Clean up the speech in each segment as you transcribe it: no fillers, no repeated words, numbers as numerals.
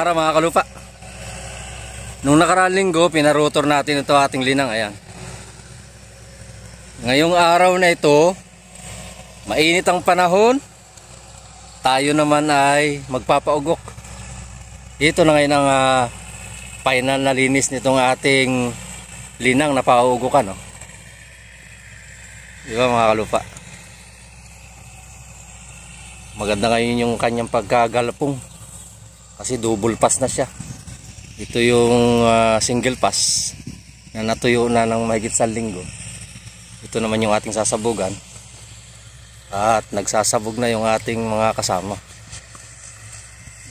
Magandang araw mga kalupa. Nung nakaraang linggo, pinarotor natin ito ating linang. Ayan. Ngayong araw na ito, mainit ang panahon. Tayo naman ay magpapaugok. Ito na ngayon ang final na linis nitong ating linang na pauugokan. Diba mga kalupa? Maganda ngayon yung kanyang pagkagalapong. Kasi double pass na siya. Ito yung single pass na natuyo na ng mahigit sa linggo. Ito naman yung ating sasabugan. At nagsasabog na yung ating mga kasama.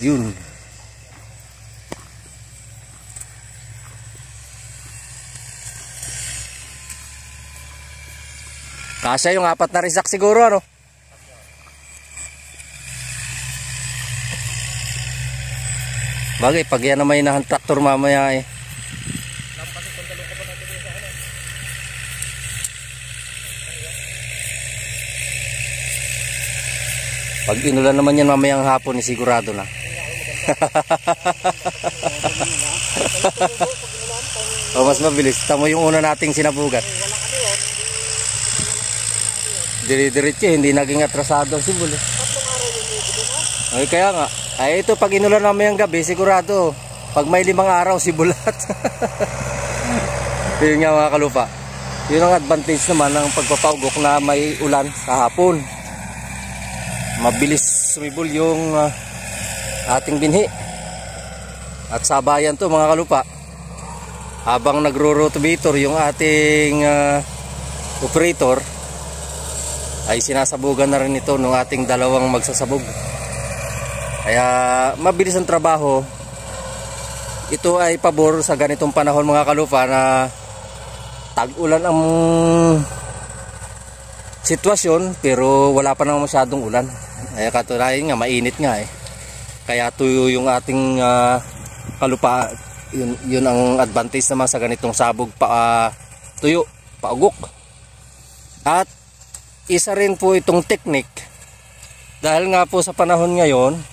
Yun. Kasya yung 4 na risak siguro ano? Bagay, pag yan naman inahan traktor mamaya eh. Pag inulan naman yan mamayang hapon, eh, sigurado na. O mas mabilis. Tamo yung una nating sinabugan. Diri-diretso, hindi naging atrasado ang simbol. Ay, kaya nga. Ay ito pag inulan namin yung gabi sigurado pag may 5 araw sibulat. Yun nga mga kalupa. Yun ang advantage naman ng pagpapaugok na may ulan sa hapon. Mabilis sumibol yung ating binhi. At sabayan to mga kalupa. Habang nagro-rotovator yung ating operator ay sinasabugan na rin ito ng ating dalawang magsasabog. Kaya mabilis ang trabaho. Ito ay pabor sa ganitong panahon mga kalupa na tag-ulan ang sitwasyon pero wala pa naman masyadong ulan. Kaya katunayan nga mainit nga eh. Kaya tuyo yung ating kalupa. Yun ang advantage naman sa ganitong sabog tuyo, paugok. At isa rin po itong technique dahil nga po sa panahon ngayon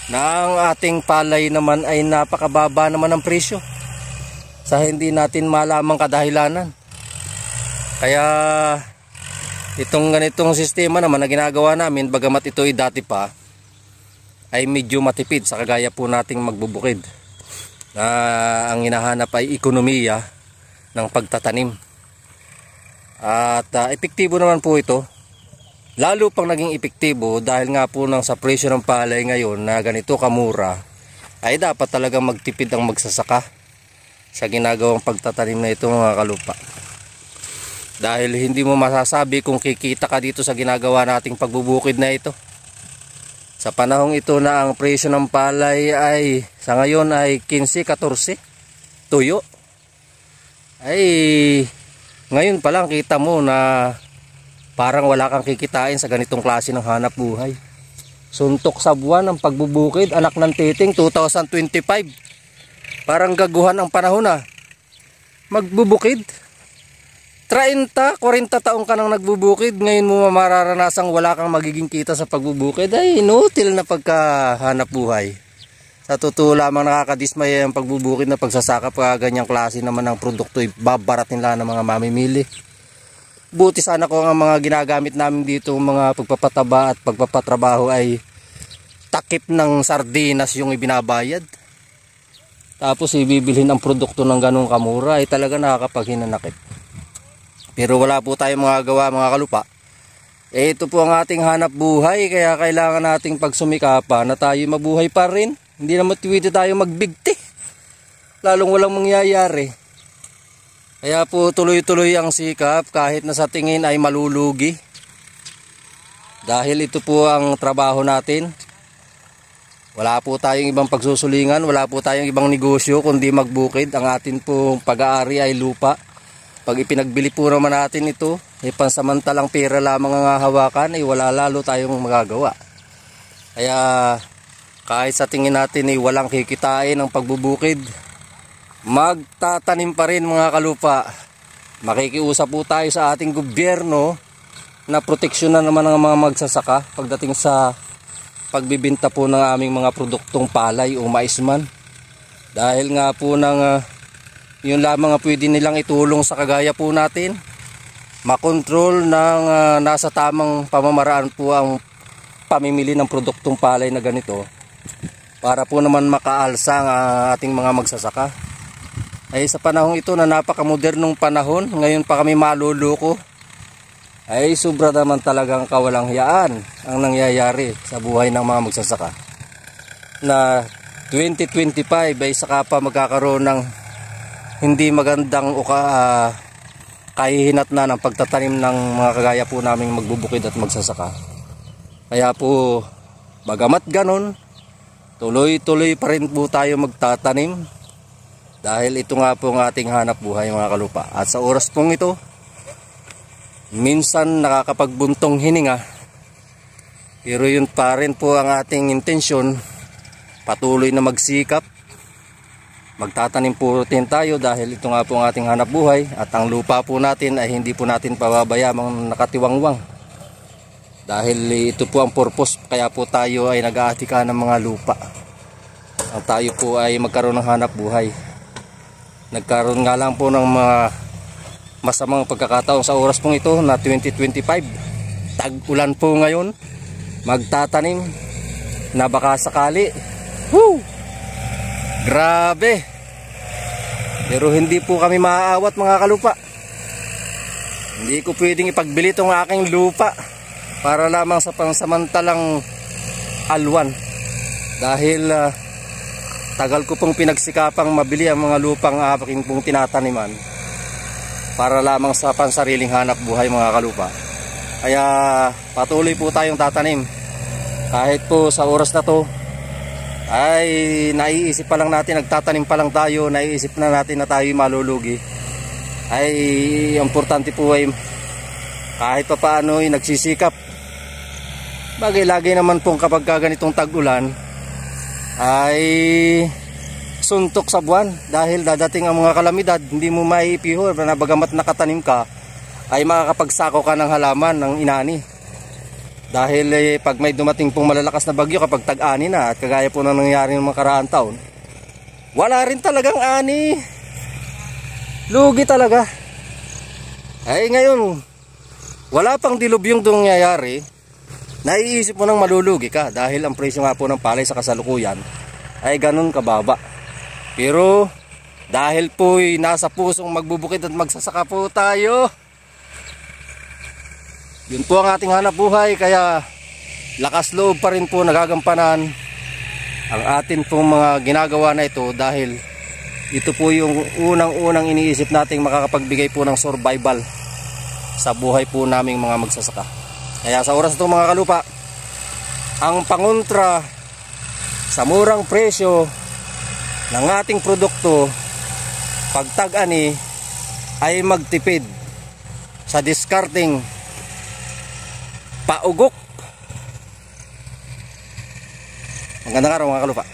na ang ating palay naman ay napakababa naman ang presyo sa hindi natin malamang kadahilanan. Kaya itong ganitong sistema naman na ginagawa namin, bagamat ito ay dati pa, ay medyo matipid sa kagaya po nating magbubukid na ang hinahanap ay ekonomiya ng pagtatanim. At epektibo naman po ito. Lalo pang naging epektibo dahil nga po nang sa presyo ng palay ngayon na ganito kamura, ay dapat talagang magtipid ang magsasaka sa ginagawang pagtatanim na ito mga kalupa. Dahil hindi mo masasabi kung kikita ka dito sa ginagawa nating pagbubukid na ito. Sa panahong ito na ang presyo ng palay ay sa ngayon ay 15-14 tuyo. Ay ngayon pa lang kita mo na parang wala kang kikitain sa ganitong klase ng hanap buhay. Suntok sa buwan ang pagbubukid, anak ng titing 2025. Parang gaguhan ang panahon na magbubukid. 30, 40 taong ka nang nagbubukid, ngayon mo mararanasang wala kang magiging kita sa pagbubukid. Ay inutil na pagkahanap buhay. Sa totoo lamang nakakadismaya ang pagbubukid na pagsasaka pag ganyang klase naman ng produkto babaratin lang ng mga mamimili. Buti sana ko ang mga ginagamit namin dito, mga pagpapataba at pagpapatrabaho ay takip ng sardinas yung ibinabayad. Tapos ibibilhin ang produkto ng ganong kamura ay talaga nakakapaghinanakit. Pero wala po tayong mga gawa mga kalupa. Ito po ang ating hanap buhay kaya kailangan nating pagsumikapan na tayo mabuhay pa rin. Hindi naman tuwide tayo magbigti. Lalong walang mangyayari. Kaya po tuloy-tuloy ang sikap kahit na sa tingin ay malulugi. Dahil ito po ang trabaho natin. Wala po tayong ibang pagsusulingan, wala po tayong ibang negosyo kundi magbukid. Ang atin pong pag-aari ay lupa. Pag ipinagbili po naman natin ito, ay pansamantalang pera lamang ang hawakan, ay wala lalo tayong magagawa. Kaya kahit sa tingin natin ay walang kikitain ang pagbubukid, magtatanim pa rin mga kalupa. Makikiusap po tayo sa ating gobyerno na proteksyon na naman ang mga magsasaka pagdating sa pagbibinta po ng aming mga produktong palay o mais man. Dahil nga po yun lamang ang pwede nilang itulong sa kagaya po natin. Makontrol ng nasa tamang pamamaraan po ang pamimili ng produktong palay na ganito. Para po naman makaalsa ang ating mga magsasaka. Ay sa panahong ito na napakamodernong panahon, ngayon pa kami maluluko. Ay sobra naman talagang kawalanghiyaan ang nangyayari sa buhay ng mga magsasaka. Na 2025 ay saka pa magkakaroon ng hindi magandang kahihinat na ng pagtatanim ng mga kagaya po naming magbubukid at magsasaka. Kaya po bagamat ganon, tuloy-tuloy pa rin po tayo magtatanim dahil ito nga po ang ating hanap buhay mga kalupa. At sa oras pong ito, minsan nakakapagbuntong hininga, pero yun pa rin po ang ating intensyon, patuloy na magsikap. Magtatanim po rin tayo dahil ito nga po ang ating hanap buhay at ang lupa po natin ay hindi po natin pababayaan nakatiwangwang. Dahil ito po ang purpose kaya po tayo ay nag-aatika ng mga lupa. Ang tayo po ay magkaroon ng hanap buhay. Nagkaroon nga lang po ng mga masamang pagkakataon sa oras pong ito na 2025. Tag-ulan po ngayon. Magtatanim na baka sakali. Woo! Grabe. Pero hindi po kami maaawat mga kalupa. Hindi ko pwedeng ipagbili itong aking lupa para lamang sa pansamantalang alwan. Dahil tagal ko pong pinagsikapang mabili ang mga lupang aking pong tinataniman para lamang sa pansariling hanap buhay mga kalupa. Kaya patuloy po tayong tatanim. Kahit po sa oras na to ay naiisip pa lang natin, nagtatanim pa lang tayo, naiisip na natin na tayo malulugi. Ay importante po ay kahit pa paano ay nagsisikap. Bagay lagi naman pong kapag ganitong tag-ulan ay suntok sa buwan dahil dadating ang mga kalamidad. Hindi mo maipihor na bagamat nakatanim ka ay makakapagsako ka ng halaman ng inani. Dahil pag may dumating pong malalakas na bagyo kapag tag-ani na at kagaya po ng nangyari ng mga karaang taon, wala rin talagang ani. Lugi talaga. Ay ngayon, wala pang dilubyong nangyayari, naiisip mo nang malulugi ka dahil ang presyo nga po ng palay sa kasalukuyan ay ganun kababa. Pero dahil po'y nasa pusong magbubukid at magsasaka po tayo, yun po ang ating hanap buhay. Kaya lakas loob pa rin po nagagampanan ang atin pong mga ginagawa na ito dahil ito po yung unang-unang iniisip nating makakapagbigay po ng survival sa buhay po naming mga magsasaka. Kaya sa oras ito mga kalupa, ang pangontra sa murang presyo ng ating produkto pag tag-ani ay magtipid sa discarding paugok. Magandang araw mga kalupa.